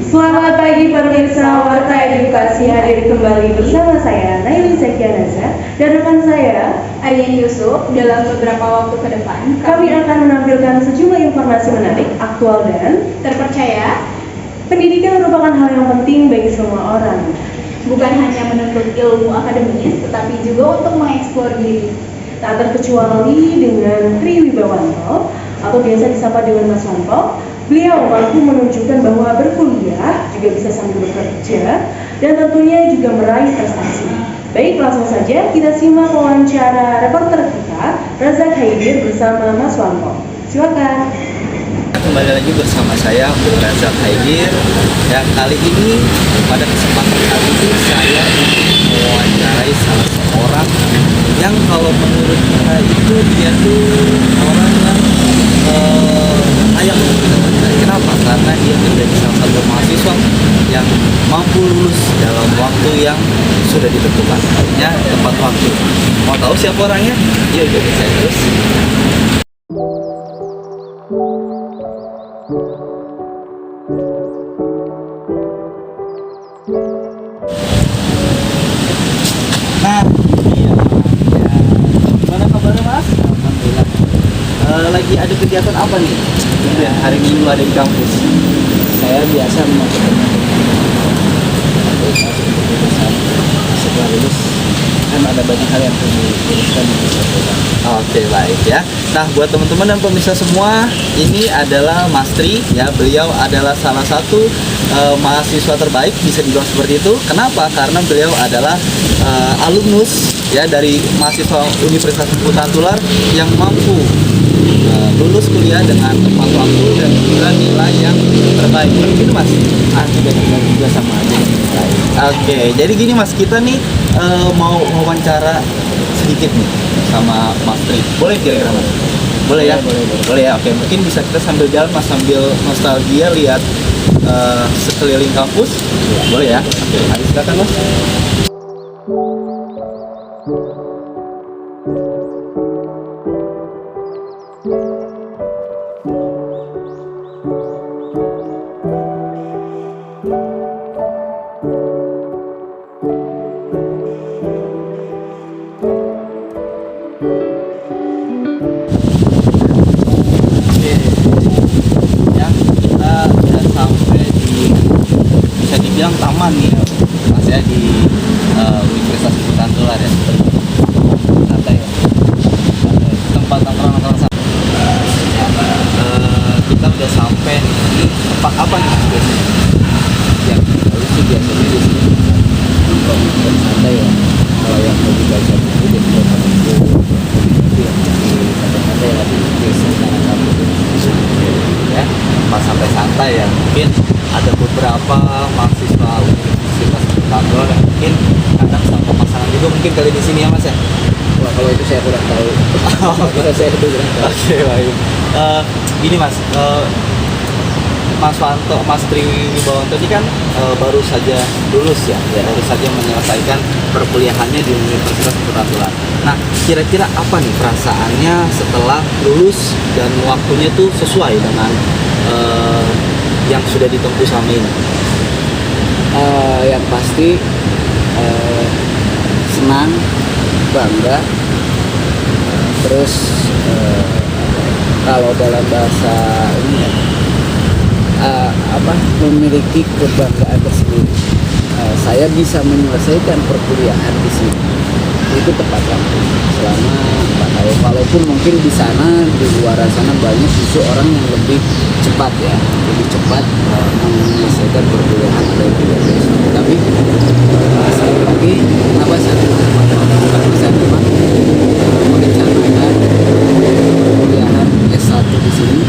Selamat pagi pemirsa Warta Edukasi, hadir kembali bersama saya Naili Zakianaza dan rekan saya Aryan Yusuf. Dalam beberapa waktu ke depan kami akan menampilkan sejumlah informasi menarik, aktual dan terpercaya. Pendidikan merupakan hal yang penting bagi semua orang, Bukan hanya menuntut ilmu akademis, tetapi juga untuk mengeksplor diri. tak terkecuali dengan Tri Wibawanto atau biasa disapa dengan Mas Wanto. Beliau mampu menunjukkan bahwa berkuliah juga bisa sambil bekerja dan tentunya juga meraih prestasi. Baik, langsung saja kita simak wawancara reporter kita Razak Haidir bersama Mas Wanto. Silakan. Kembali lagi bersama saya Razak Haidir. Ya, kali ini pada kesempatan kali ini saya ingin mewawancarai salah seorang yang kalau menurut kita itu dia tuh orang yang layak untuk kita wawancarai. Kenapa? Karena dia menjadi salah satu mahasiswa yang mampu lulus dalam waktu yang sudah ditentukan. Ya, tepat waktu. Mau tahu siapa orangnya? Yuk ikutin saya terus. Nah, ini ya, gimana kabarnya Mas? Alhamdulillah. Lagi ada kegiatan apa nih? Hari Minggu ada di kampus. Saya biasa melakukan setelah lulus kan ada banyak hal yang perlu diuruskan. Oke, baik ya. Nah, buat teman-teman dan pemirsa semua, ini adalah Mas Tri ya. Beliau adalah salah satu mahasiswa terbaik, bisa dibilang seperti itu. Kenapa? Karena beliau adalah alumnus ya dari mahasiswa Universitas Putra Tular yang mampu lulus kuliah dengan tepat waktu dan juga nilai yang terbaik. Begitu Mas? Juga sama aja. Oke, jadi gini Mas, kita nih mau wawancara sedikit nih sama Mas Tri. Boleh kira-kira Mas? Boleh ya? Boleh ya, oke. Mungkin bisa kita sambil jalan Mas, sambil nostalgia lihat sekeliling kampus. Boleh ya? Oke, mari silakan Mas. Ya, kita sudah sampai di, bisa dibilang taman nih ya, Mas ya, di Universitas Putra Tular ya. Santai ya. Tempat nongkrong santai. Kita udah sampai di tempat apa nih Mas biasanya? Yang lalu sih biasanya di sini nongkrong santai ya. Kalau yang mau baca buku jadi baca buku itu yang di santai lagi biasanya kamu Ya, tempat sampai santai ya. Mungkin ada beberapa mahasiswa Universitas Putra Tular yang mungkin kadang sama pasangan juga mungkin kali di sini ya Mas ya. Wah, kalau itu saya kurang tahu. Kalau saya itu kurang tahu. Oke, baik. Gini Mas, Mas Wanto, Mas Tri Wibawanto ini kan baru saja lulus ya, baru saja menyelesaikan perkuliahannya di Universitas Putra Tular. Nah, kira-kira apa nih perasaannya setelah lulus dan waktunya tuh sesuai dengan yang sudah ditempuh selama ini? Yang pasti senang, bangga, terus kalau dalam bahasa ini ya, memiliki kebanggaan tersendiri. Saya bisa menyelesaikan perkuliahan di sini itu tepat waktu selama 4 tahun. Walaupun mungkin di sana, di luar sana banyak justru orang yang lebih cepat ya, lebih cepat menyelesaikan perkuliahan dari 3 tahun. Tapi sekali lagi, kenapa saya karena saya memang merencanakan perkuliahan S1 di sini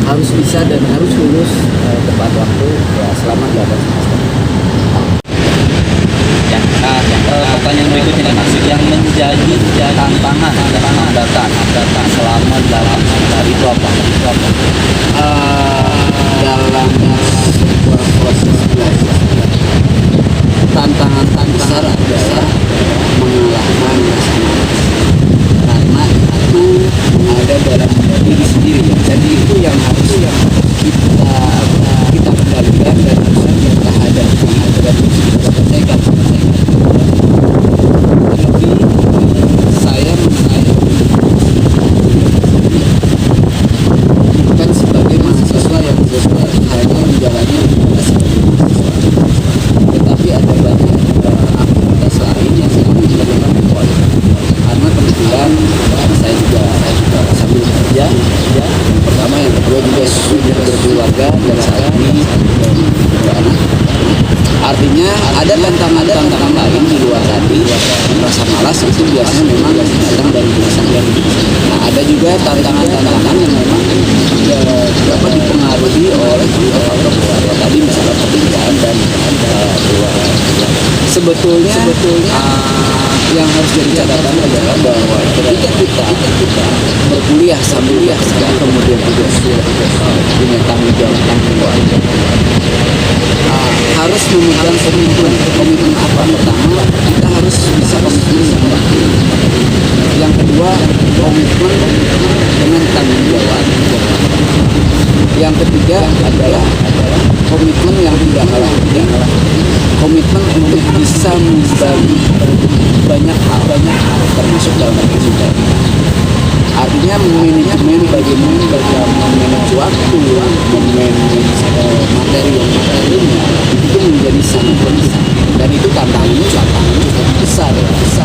harus bisa dan harus lulus tepat waktu ya selama 8 semester. Ya, pertanyaan berikutnya Mas, yang menjadi tantangan datang selama 8 hari itu apa? Dalam sebuah proses belajar tantangan besar adalah mengalahkan rasa malas karena itu ada dalam diri sendiri ya. Jadi itu yang harus kita kendalikan dan ada tantangan lain di luar tadi, rasa malas itu biasanya memang datang dari belakang. Nah, ada juga tantangan yang memang dapat dipengaruhi oleh faktor keluarga tadi, misalnya pekerjaan dan keluarga. Sebetulnya yang harus jadi catatan adalah bahwa ketika kita berkuliah sambil kemudian juga punya tanggung jawab keluarga, harus memegang komitmen apa? Pertama, kita harus bisa komitmen. Yang kedua, komitmen dengan tanggung jawab. Yang ketiga adalah komitmen yang tidak kalah, komitmen untuk bisa membagi banyak hal termasuk dalam kehidupan. Artinya manajemen bagaimana memanage waktu, memanage materi yang materinya itu menjadi sangat besar, dan itu tantangannya cukup besar.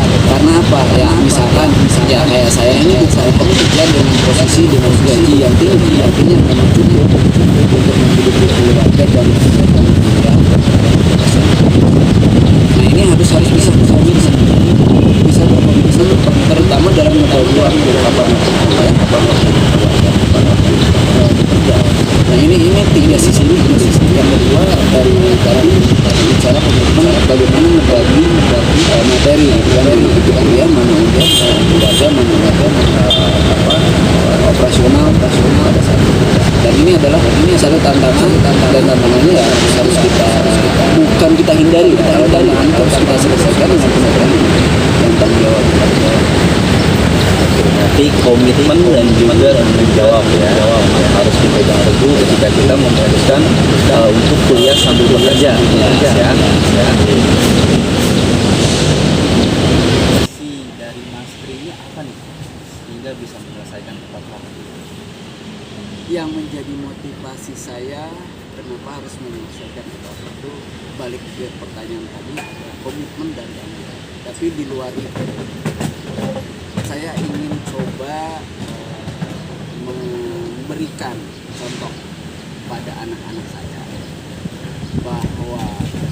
Karena apa? Ya misalkan ya kayak saya ini saya bekerja dengan posisi dengan gaji yang tinggi, artinya memang cukup untuk menghidupi keluarga dan ya. Nah ini harus bisa berkomitmen terutama dalam membagi waktu kapan bekerja. Nah ini tiga sisi ini. Yang kedua dari bicara komitmen bagaimana membagi materi ya, mana keluarga, mana operasional pada saat itu. Dan ini satu tantangannya ya harus kita bukan kita hindari, kalau tantangan harus kita selesaikan dengan yang tanggung jawab. Berarti komitmen dan juga tanggung jawab ya harus dipegang teguh ketika kita memutuskan untuk kuliah sambil bekerja ya. Dari Mas Tri ini apa nih sehingga bisa menyelesaikan tepat waktu? Yang menjadi motivasi saya kenapa harus menyelesaikan tepat waktu, balik ke pertanyaan tadi, komitmen dan tanggung jawab. Tapi di luar itu saya ingin coba memberikan contoh pada anak-anak saya bahwa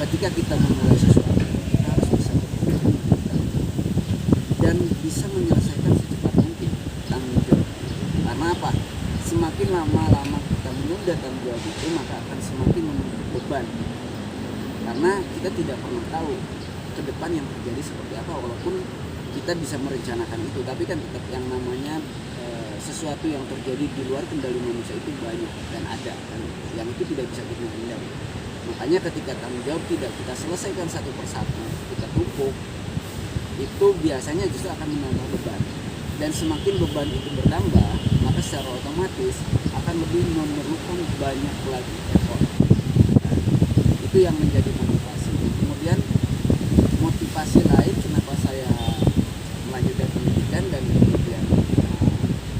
ketika kita memulai sesuatu kita harus bisa berkomitmen dan bisa menyelesaikan secepat mungkin tanggung jawab. Karena apa? Semakin lama kita menunda tanggung jawab itu, maka akan semakin menumpuk beban. Karena kita tidak pernah tahu ke depan yang terjadi seperti apa, walaupun kita bisa merencanakan itu, tapi kan tetap yang namanya sesuatu yang terjadi di luar kendali manusia itu banyak dan ada, dan yang itu tidak bisa kita hindari. Makanya ketika tanggung jawab tidak kita selesaikan satu persatu, kita tumpuk, itu biasanya justru akan menambah beban. Dan semakin beban itu bertambah, maka secara otomatis akan lebih memerlukan banyak lagi effort. Itu yang menjadi motivasi. Kemudian motivasi lain kenapa saya melanjutkan pendidikan dan kemudian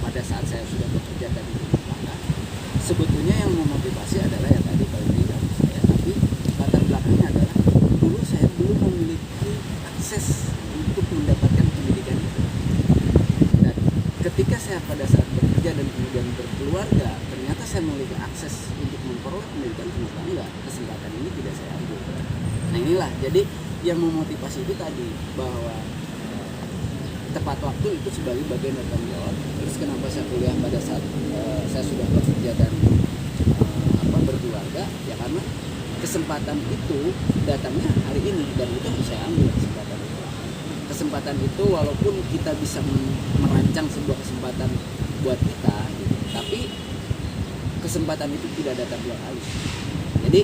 pada saat saya sudah bekerja dan berkeluarga, sebetulnya yang memotivasi adalah ya tadi pendidikan saya, tapi latar belakangnya adalah dulu saya belum memiliki akses untuk mendapatkan pendidikan itu. Dan ketika saya pada saat bekerja dan kemudian berkeluarga, ternyata saya memiliki akses untuk memperoleh pendidikan, kenapa enggak? Kesempatan ini tidak saya ambil. Nah inilah, jadi yang memotivasi itu tadi bahwa tepat waktu itu sebagai bagian dari tanggung jawab. Terus kenapa saya kuliah pada saat saya sudah bekerja dan berkeluarga? Ya karena kesempatan itu datangnya hari ini dan itu harus saya ambil kesempatan itu. Kesempatan itu walaupun kita bisa merancang sebuah kesempatan buat kita, gitu, tapi kesempatan itu tidak datang dua kali. Jadi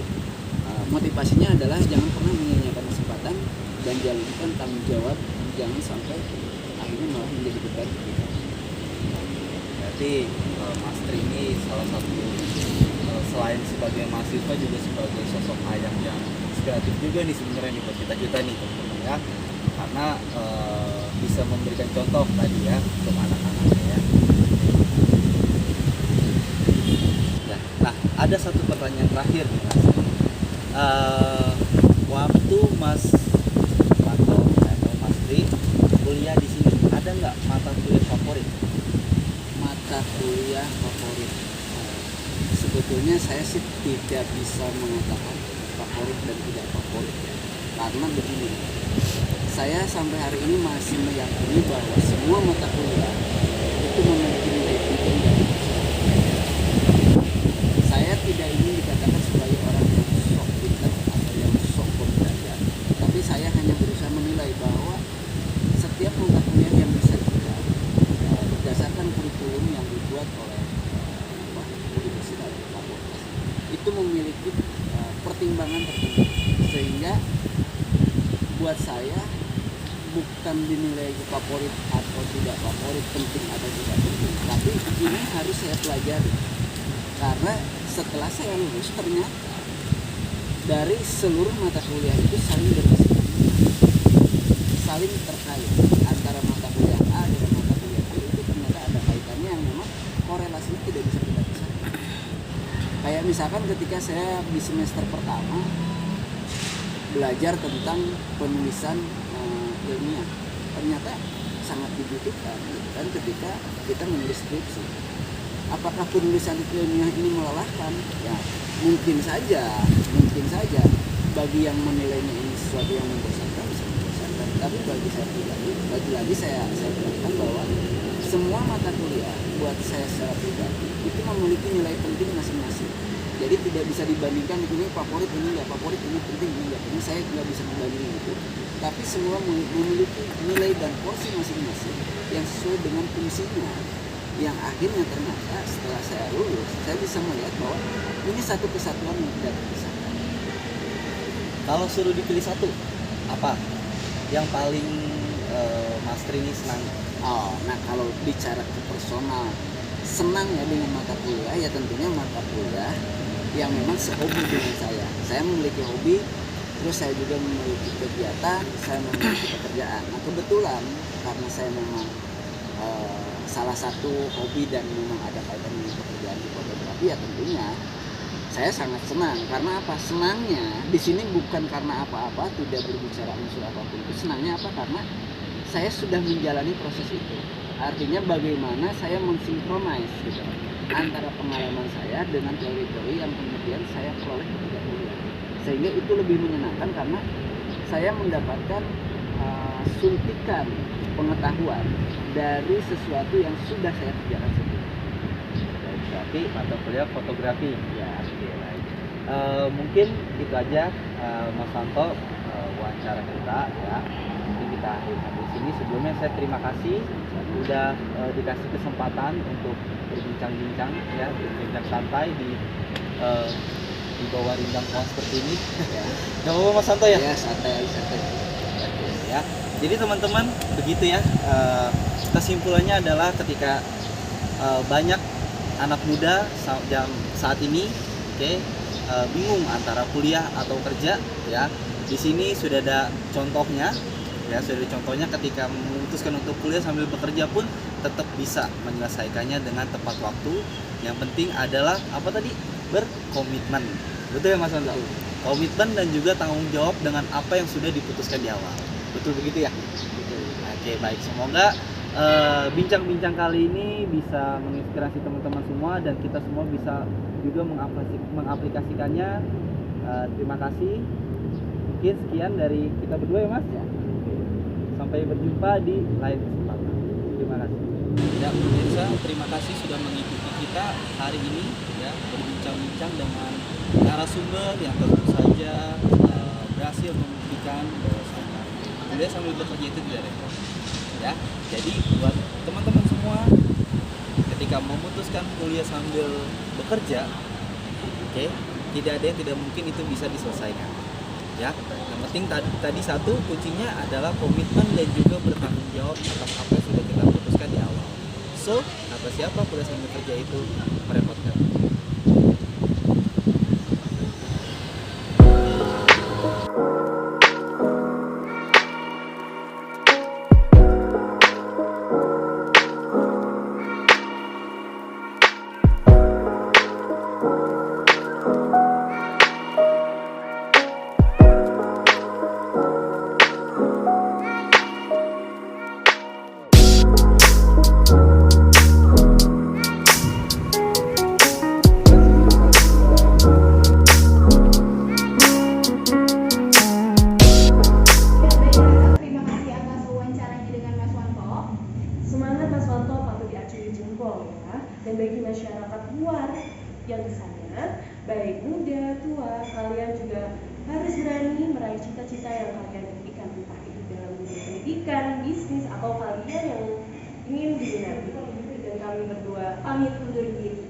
motivasinya adalah jangan pernah menyia-nyiakan kesempatan dan jalankan tanggung jawab, jangan sampai akhirnya malah menjadi beban kita. Berarti Mas Tri ini salah satu selain sebagai mahasiswa juga sebagai sosok ayah yang inspiratif juga nih sebenarnya nih buat kita nih teman-teman ya, karena bisa memberikan contoh tadi ya untuk anak-anaknya ya. Nah ada satu pertanyaan terakhir nih Mas. Waktu Mas atau Mas Tri kuliah di sini ada nggak mata kuliah favorit? Mata kuliah favorit, sebetulnya saya sih tidak bisa mengatakan favorit dan tidak favorit ya. Karena begini, saya sampai hari ini masih meyakini bahwa semua mata kuliah itu memiliki nilai penting dan saya tidak ingin dikatakan sebagai orang yang sok pintar atau yang sok pembelajar, tapi saya hanya berusaha menilai bahwa setiap mata kuliah yang disajikan berdasarkan kurikulum yang dibuat oleh universitas atau fakultas itu memiliki pertimbangan tertentu, sehingga buat saya bukan dinilai favorit atau tidak favorit, penting atau tidak penting, tapi ini harus saya pelajari. Karena setelah saya lulus ternyata dari seluruh mata kuliah itu saling berkesinambungan, saling terkait antara mata kuliah A dengan mata kuliah B, itu ternyata ada kaitannya yang memang korelasinya tidak bisa kita pisahkan. Kayak misalkan ketika saya di semester pertama belajar tentang penulisan ilmiah, ternyata sangat dibutuhkan kan ketika kita menulis skripsi. Apakah penulisan ilmiah ini melelahkan? Ya mungkin saja bagi yang menilainya ini sesuatu yang membosankan bisa membosankan, tapi bagi saya pribadi, lagi-lagi saya bilang bahwa semua mata kuliah buat saya secara pribadi itu memiliki nilai penting masing-masing. Jadi tidak bisa dibandingkan ini favorit, ini nggak favorit, ini penting, ini nggak penting. Saya nggak bisa membandingkan itu. Tapi semua memiliki nilai dan porsi masing-masing yang sesuai dengan fungsinya. Yang akhirnya ternyata setelah saya lulus, saya bisa melihat bahwa ini satu kesatuan yang tidak terpisahkan. Kalau suruh dipilih satu, apa yang paling Mas Tri ini senang? Nah kalau bicara ke personal, senang ya dengan mata kuliah, ya tentunya mata kuliah yang memang sehobi dengan saya. Saya memiliki hobi, terus saya juga memiliki kegiatan, saya memiliki pekerjaan. Nah kebetulan karena saya memang salah satu hobi dan memang ada kaitan dengan pekerjaan di fotografi, ya tentunya saya sangat senang. Karena apa? Senangnya di sini bukan karena apa-apa, tidak berbicara unsur apapun. Itu senangnya apa? Karena saya sudah menjalani proses itu. Artinya bagaimana saya mensinkronis gitu, antara pengalaman saya dengan teori-teori yang kemudian saya peroleh ketika kuliah. Sehingga itu lebih menyenangkan karena saya mendapatkan suntikan pengetahuan dari sesuatu yang sudah saya kerjakan sebelumnya. Berarti mata kuliah fotografi. Ya, baik. Mungkin itu aja Mas Santo wawancara kita ya. Jadi kita akhirkan di sini. Sebelumnya saya terima kasih udah dikasih kesempatan untuk berbincang-bincang ya, berbincang santai di bawah rindang pohon seperti ini. Ya. Gak apa-apa Mas Santo ya? Ya, santai. Ya. Jadi teman-teman begitu ya, kesimpulannya adalah ketika banyak anak muda saat ini bingung antara kuliah atau kerja ya, di sini sudah ada contohnya ya, ketika memutuskan untuk kuliah sambil bekerja pun tetap bisa menyelesaikannya dengan tepat waktu. Yang penting adalah apa tadi? Berkomitmen. Betul ya Mas Santo? Komitmen dan juga tanggung jawab dengan apa yang sudah diputuskan di awal. Betul begitu ya? Betul. Oke, baik. Semoga bincang-bincang kali ini bisa menginspirasi teman-teman semua dan kita semua bisa juga mengaplikasikannya. Terima kasih. Mungkin sekian dari kita berdua ya Mas. Ya. Sampai berjumpa di lain kesempatan. Terima kasih. Ya pemirsa, terima kasih sudah mengikuti kita hari ini ya, berbincang-bincang dengan narasumber yang tentu saja berhasil membuktikan bahwasanya kuliah sambil bekerja itu tidak repot ya. Jadi buat teman-teman semua, ketika memutuskan kuliah sambil bekerja, tidak ada yang tidak mungkin itu bisa diselesaikan ya. Yang penting tadi satu kuncinya adalah komitmen dan juga bertanggung jawab atas apa yang sudah kita putuskan di awal. So kata siapa kuliah sambil bekerja itu merepotkan. yang di sana, baik muda, tua, kalian juga harus berani meraih cita-cita yang kalian impikan, entah itu dalam dunia pendidikan, bisnis, atau kalian yang ingin diminati. Dan kami berdua pamit undur diri.